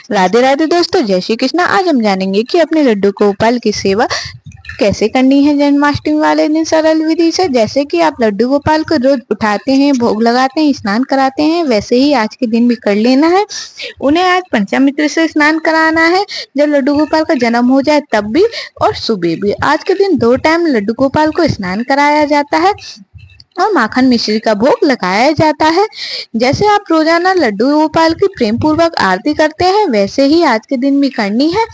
राधे राधे दोस्तों, जय श्री कृष्ण। आज हम जानेंगे कि अपने लड्डू गोपाल की सेवा कैसे करनी है जन्माष्टमी वाले दिन सरल विधि से। जैसे कि आप लड्डू गोपाल को रोज उठाते हैं, भोग लगाते हैं, स्नान कराते हैं, वैसे ही आज के दिन भी कर लेना है। उन्हें आज पंचामृत से स्नान कराना है, जब लड्डू गोपाल का जन्म हो जाए तब भी और सुबह भी। आज के दिन 2 टाइम लड्डू गोपाल को स्नान कराया जाता है और माखन मिश्री का भोग लगाया जाता है। जैसे आप रोजाना लड्डू गोपाल की प्रेम पूर्वक आरती करते हैं, वैसे ही आज के दिन भी करनी है।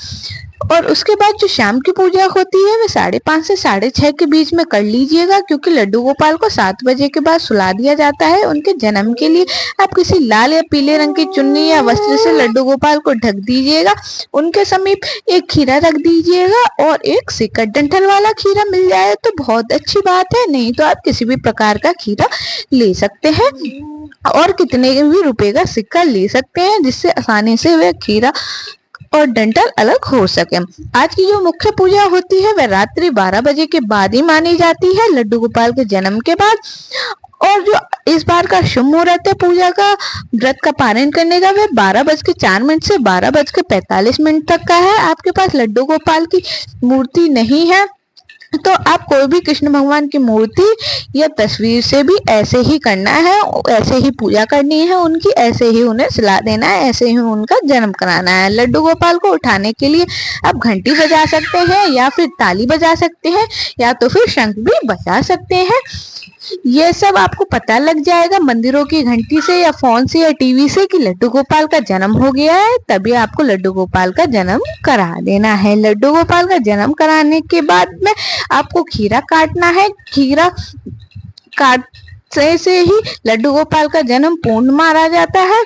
और उसके बाद जो शाम की पूजा होती है वह 5:30 से 6:30 के बीच में कर लीजिएगा, क्योंकि लड्डू गोपाल को 7 बजे के बाद सुला दिया जाता है। उनके जन्म के लिए आप किसी लाल या पीले रंग की चुन्नी या वस्त्र से लड्डू गोपाल को ढक दीजिएगा। उनके समीप एक खीरा रख दीजिएगा, और एक सिक्का डंठल वाला खीरा मिल जाए तो बहुत अच्छी बात है, नहीं तो आप किसी भी प्रकार का खीरा ले सकते हैं और कितने भी रुपए का सिक्का ले सकते हैं, जिससे आसानी से वह खीरा और डंठल अलग हो सके। आज की जो मुख्य पूजा होती है वह रात्रि 12 बजे के बाद ही मानी जाती है, लड्डू गोपाल के जन्म के बाद। और जो इस बार का शुभ मुहूर्त है पूजा का, व्रत का पारण करने का, वह 12:04 से 12:45 तक का है। आपके पास लड्डू गोपाल की मूर्ति नहीं है तो आप कोई भी कृष्ण भगवान की मूर्ति या तस्वीर से भी ऐसे ही करना है, ऐसे ही पूजा करनी है उनकी, ऐसे ही उन्हें सिला देना है, ऐसे ही उनका जन्म कराना है। लड्डू गोपाल को उठाने के लिए आप घंटी बजा सकते हैं, या फिर ताली बजा सकते हैं, या तो फिर शंख भी बजा सकते हैं। ये सब आपको पता लग जाएगा मंदिरों की घंटी से या फोन से या टीवी से कि लड्डू गोपाल का जन्म हो गया है, तभी आपको लड्डू गोपाल का जन्म करा देना है। लड्डू गोपाल का जन्म कराने के बाद में आपको खीरा काटना है। खीरा काट से ही लड्डू गोपाल का जन्म पूर्ण माना जाता है।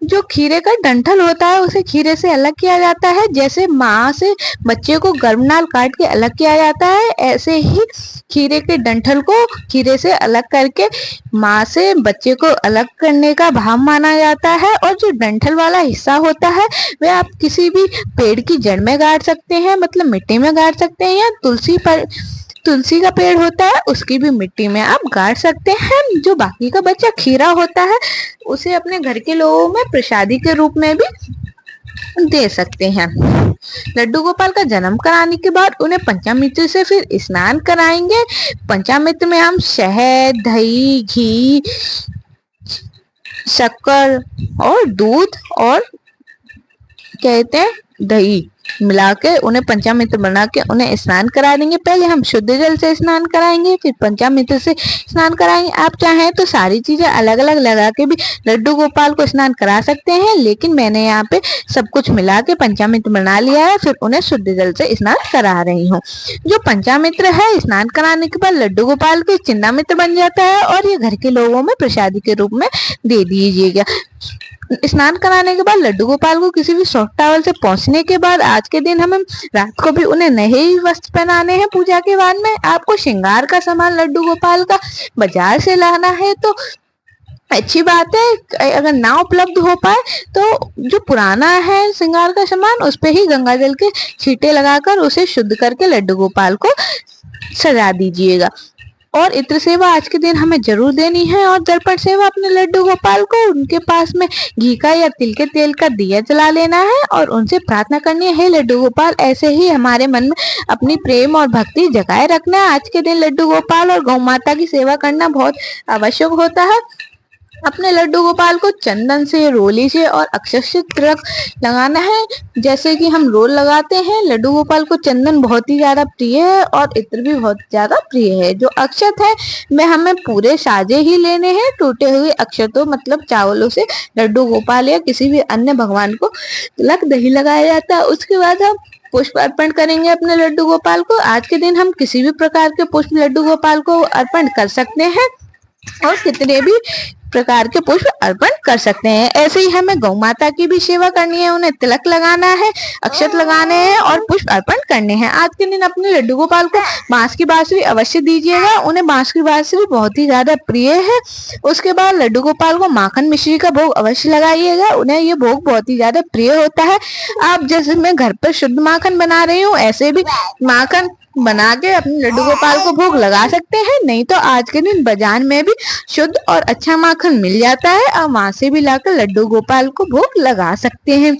जो खीरे का डंठल होता है उसे खीरे से अलग किया जाता है। जैसे माँ से बच्चे को गर्भनाल काट के अलग किया जाता है, ऐसे ही खीरे के डंठल को खीरे से अलग करके माँ से बच्चे को अलग करने का भाव माना जाता है। और जो डंठल वाला हिस्सा होता है वह आप किसी भी पेड़ की जड़ में गाड़ सकते हैं, मतलब मिट्टी में गाड़ सकते हैं, या तुलसी का पेड़ होता है उसकी भी मिट्टी में आप गाड़ सकते हैं। जो बाकी का बचा खीरा होता है उसे अपने घर के लोगों में प्रसादी के रूप में भी दे सकते हैं। लड्डू गोपाल का जन्म कराने के बाद उन्हें पंचामृत से फिर स्नान कराएंगे। पंचामृत में हम शहद, दही, घी, शक्कर और दूध और कहते हैं दही मिला के उन्हें पंचामृत बना के उन्हें स्नान करा देंगे। पहले हम शुद्ध जल से स्नान कराएंगे, फिर पंचामृत से स्नान कराएंगे। आप चाहें तो सारी चीजें अलग अलग लगा के भी लड्डू गोपाल को स्नान करा सकते हैं, लेकिन मैंने यहाँ पे सब कुछ मिला के पंचामृत बना लिया है, फिर उन्हें शुद्ध जल से स्नान करा रही हूँ। जो पंचामृत है स्नान कराने के बाद लड्डू गोपाल के चिन्नामृत बन जाता है, और ये घर के लोगों में प्रसादी के रूप में दे दीजिएगा। स्नान कराने के बाद लड्डू गोपाल को किसी भी सॉफ्ट टॉवल से पोंछने के बाद आज के दिन हमें रात को भी उन्हें नए ही वस्त्र पहनाने हैं। पूजा के बाद में आपको श्रृंगार का सामान लड्डू गोपाल का बाजार से लाना है तो अच्छी बात है। अगर ना उपलब्ध हो पाए तो जो पुराना है श्रृंगार का सामान उस पे ही गंगा जल के छींटे लगाकर उसे शुद्ध करके लड्डू गोपाल को सजा दीजिएगा। और इत्र सेवा आज के दिन हमें जरूर देनी है, और दर्पण सेवा अपने लड्डू गोपाल को उनके पास में घी का या तिल के तेल का दिया जला लेना है और उनसे प्रार्थना करनी है, हे लड्डू गोपाल ऐसे ही हमारे मन में अपनी प्रेम और भक्ति जगाए रखना है। आज के दिन लड्डू गोपाल और गौ माता की सेवा करना बहुत आवश्यक होता है। अपने लड्डू गोपाल को चंदन से, रोली से और अक्षत से तिलक लगाना है। जैसे कि हम रोल लगाते हैं, लड्डू गोपाल को चंदन बहुत ही ज्यादा प्रिय है और इत्र भी बहुत ज्यादा प्रिय है। जो अक्षत है में हमें पूरे साजे ही लेने हैं। टूटे हुए अक्षतों मतलब चावलों से लड्डू गोपाल या किसी भी अन्य भगवान को तिलक दही लगाया जाता है। उसके बाद हम पुष्प अर्पण करेंगे अपने लड्डू गोपाल को। आज के दिन हम किसी भी प्रकार के पुष्प लड्डू गोपाल को अर्पण कर सकते हैं और कितने भी प्रकार के पुष्प अर्पण कर सकते हैं। ऐसे ही हमें गौ माता की भी सेवा करनी है, उन्हें तिलक लगाना है, अक्षत लगाने हैं और पुष्प अर्पण करने हैं। आज के दिन अपने लड्डू गोपाल को बांस की बांसुरी अवश्य दीजिएगा, उन्हें बांस की बांसुरी बहुत ही ज्यादा प्रिय है। उसके बाद लड्डू गोपाल को माखन मिश्री का भोग अवश्य लगाइएगा, उन्हें ये भोग बहुत ही ज्यादा प्रिय होता है। आप जैसे मैं घर पर शुद्ध माखन बना रही हूँ ऐसे भी माखन बना के अपने लड्डू गोपाल को भोग लगा सकते हैं। नहीं तो आज के दिन बाजार में भी शुद्ध और अच्छा माखन मिल जाता है और वहां से भी लाकर लड्डू गोपाल को भोग लगा सकते हैं।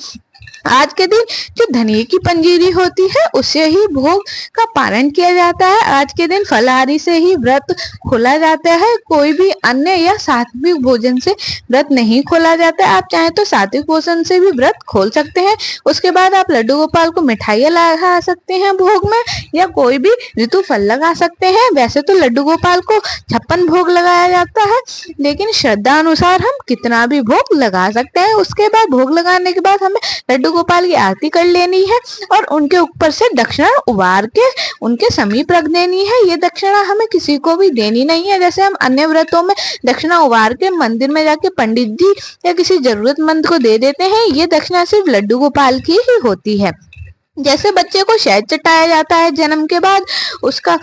आज के दिन जो धनिये की पंजीरी होती है उससे ही भोग का पारण किया जाता है। आज के दिन फलाहारी से ही व्रत खोला जाता है, कोई भी अन्य या सात्विक भोजन से व्रत नहीं खोला जाता है। आप चाहें तो सात्विक भोजन से भी व्रत खोल सकते हैं। उसके बाद आप लड्डू गोपाल को मिठाइयाँ लगा सकते हैं भोग में, या कोई भी ऋतु फल लगा सकते हैं। वैसे तो लड्डू गोपाल को 56 भोग लगाया जाता है, लेकिन श्रद्धा अनुसार हम कितना भी भोग लगा सकते हैं। उसके बाद भोग लगाने के बाद हमें लड्डू गोपाल की आरती कर लेनी है और उनके ऊपर से दक्षिणा उबार के उनके समीप रख देनी है। ये दक्षिणा हमें किसी को भी देनी नहीं है। जैसे हम अन्य व्रतों में दक्षिणा उबार के मंदिर में जाके पंडित जी या किसी जरूरतमंद को दे देते हैं, ये दक्षिणा सिर्फ लड्डू गोपाल की ही होती है। जैसे बच्चे को शहद चटाया जाता है जन्म के बाद, उसका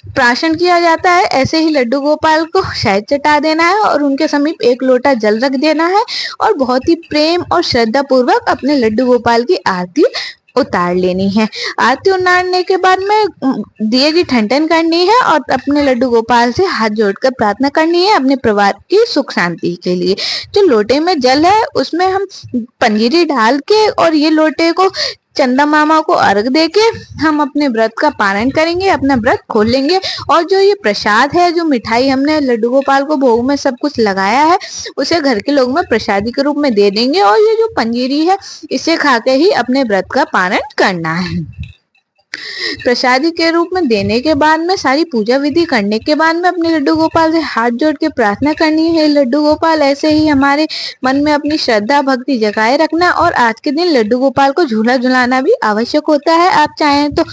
प्राशन किया जाता है, ऐसे ही लड्डू गोपाल को शहद चटा देना है और उनके समीप 1 लोटा जल रख देना है और बहुत ही प्रेम और श्रद्धा पूर्वक अपने लड्डू गोपाल की आरती उतार लेनी है। आरती उतारने के बाद में दिए की ठंडन करनी है और अपने लड्डू गोपाल से हाथ जोड़कर प्रार्थना करनी है अपने परिवार की सुख शांति के लिए। जो लोटे में जल है उसमें हम पंजीरी डाल के और ये लोटे को चंदा मामा को अर्घ देके हम अपने व्रत का पालन करेंगे, अपना व्रत खोल लेंगे। और जो ये प्रसाद है, जो मिठाई हमने लड्डू गोपाल को भोग में सब कुछ लगाया है, उसे घर के लोग में प्रसादी के रूप में दे देंगे और ये जो पंजीरी है इसे खा के ही अपने व्रत का पालन करना है। प्रसादी के रूप में देने के बाद में सारी पूजा विधि करने के बाद में अपने लड्डू गोपाल से हाथ जोड़ के प्रार्थना करनी है, लड्डू गोपाल ऐसे ही हमारे मन में अपनी श्रद्धा भक्ति जगाए रखना। और आज के दिन लड्डू गोपाल को झूला झुलाना भी आवश्यक होता है। आप चाहें तो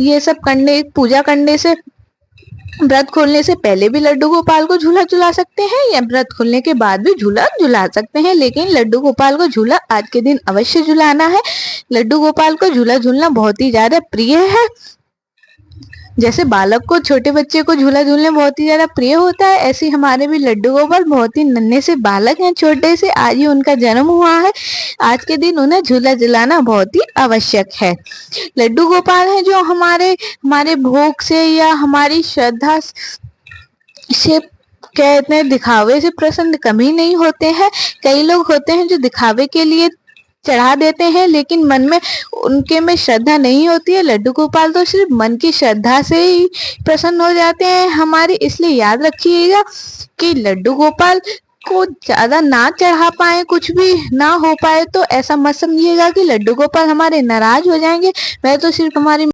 ये सब करने, पूजा करने से, व्रत खोलने से पहले भी लड्डू गोपाल को झूला झुला सकते हैं या व्रत खोलने के बाद भी झूला झुला सकते हैं, लेकिन लड्डू गोपाल को झूला आज के दिन अवश्य झुलाना है। लड्डू गोपाल को झूला झूलना बहुत ही ज्यादा प्रिय है। जैसे बालक को, छोटे बच्चे को झूला झूलने बहुत ही ज्यादा प्रिय होता है, ऐसे हमारे भी लड्डू गोपाल बहुत ही नन्हे से बालक हैं, छोटे से, आज ही उनका जन्म हुआ है। आज के दिन उन्हें झूला झुलाना बहुत ही आवश्यक है। लड्डू गोपाल है जो हमारे भोग से या हमारी श्रद्धा से कहते हैं दिखावे से प्रसन्न कभी नहीं होते हैं। कई लोग होते हैं जो दिखावे के लिए चढ़ा देते हैं, लेकिन मन में उनके में श्रद्धा नहीं होती है। लड्डू गोपाल तो सिर्फ मन की श्रद्धा से ही प्रसन्न हो जाते हैं हमारे। इसलिए याद रखिएगा कि लड्डू गोपाल को ज्यादा ना चढ़ा पाए, कुछ भी ना हो पाए, तो ऐसा मत समझिएगा कि लड्डू गोपाल हमारे नाराज हो जाएंगे। वह तो सिर्फ हमारी